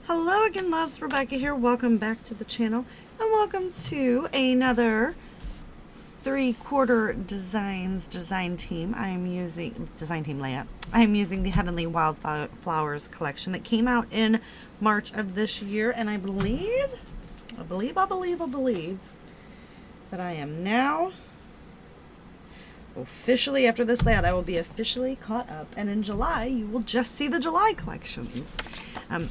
Hello again, loves. Rebecca here. Welcome back to the channel and welcome to another 3/4 designs design team. I am using design team layout. I am using the Heavenly Wildflowers collection that came out in March of this year, and I believe that I am now officially, after this layout, I will be officially caught up, and in July you will just see the July collections.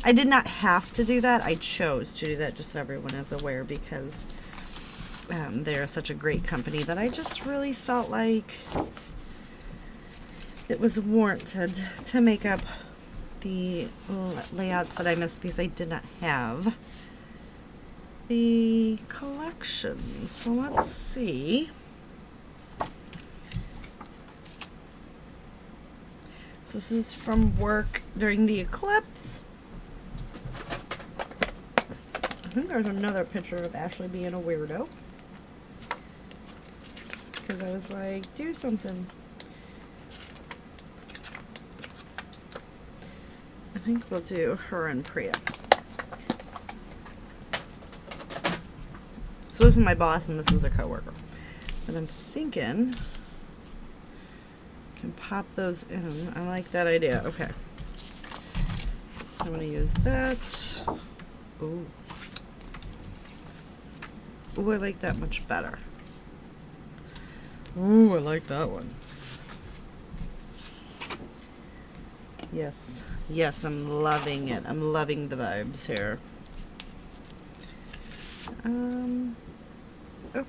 I did not have to do that. I chose to do that, just so everyone is aware, because they're such a great company that I just really felt like it was warranted to make up the layouts that I missed because I did not have the collection. So let's see. So this is from work during the eclipse. I think there's another picture of Ashley being a weirdo, because I was like, do something. I think we'll do her and Priya. So this is my boss and this is a coworker. And I'm thinking I can pop those in. I like that idea. Okay. I'm going to use that. Ooh. Ooh, I like that much better. Ooh, I like that one. Yes. Yes, I'm loving it. I'm loving the vibes here. Oh. Okay.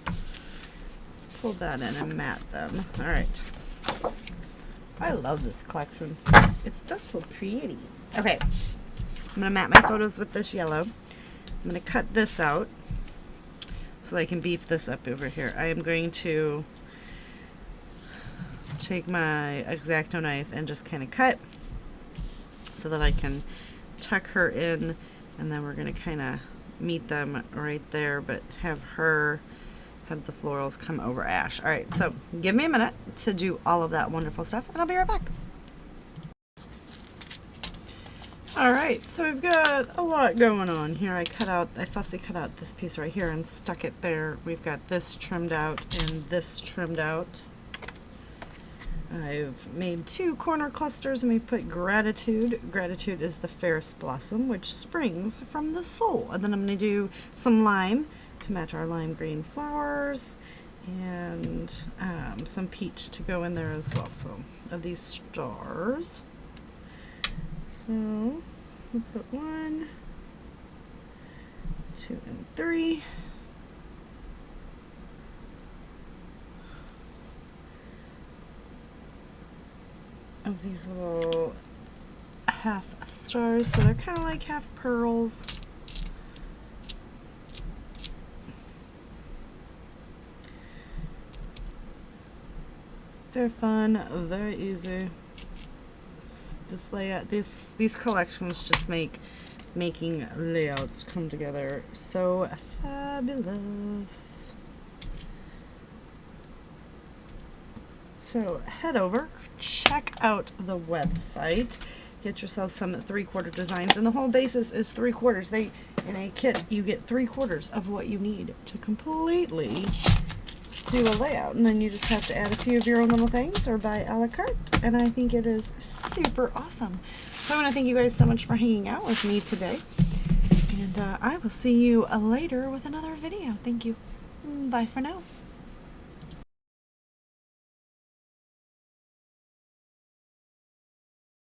Let's pull that in and mat them. Alright. I love this collection. It's just so pretty. Okay. I'm going to mat my photos with this yellow. I'm going to cut this out so that I can beef this up over here. I am going to take my X-Acto knife and just kind of cut so that I can tuck her in, and then we're going to kind of meet them right there, but have the florals come over Ash. Alright, so give me a minute to do all of that wonderful stuff, and I'll be right back. Alright, so we've got a lot going on here. I fussy cut out this piece right here and stuck it there. We've got this trimmed out and this trimmed out. I've made 2 corner clusters and we put Gratitude. Gratitude is the fairest blossom, which springs from the soul. And then I'm going to do some lime to match our lime green flowers, and some peach to go in there as well. So, of these stars. So, we'll put 1, 2, and 3. Of these little half stars, so they're kind of like half pearls. They're fun, very easy. This layout, these collections just make making layouts come together so fabulous. So head over, check out the website, get yourself some 3/4 designs, and the whole basis is 3/4. In a kit you get 3/4 of what you need to completely do a layout, and then you just have to add a few of your own little things or buy a la carte, and I think it is super awesome. So I want to thank you guys so much for hanging out with me today, and I will see you later with another video. Thank you. Bye for now.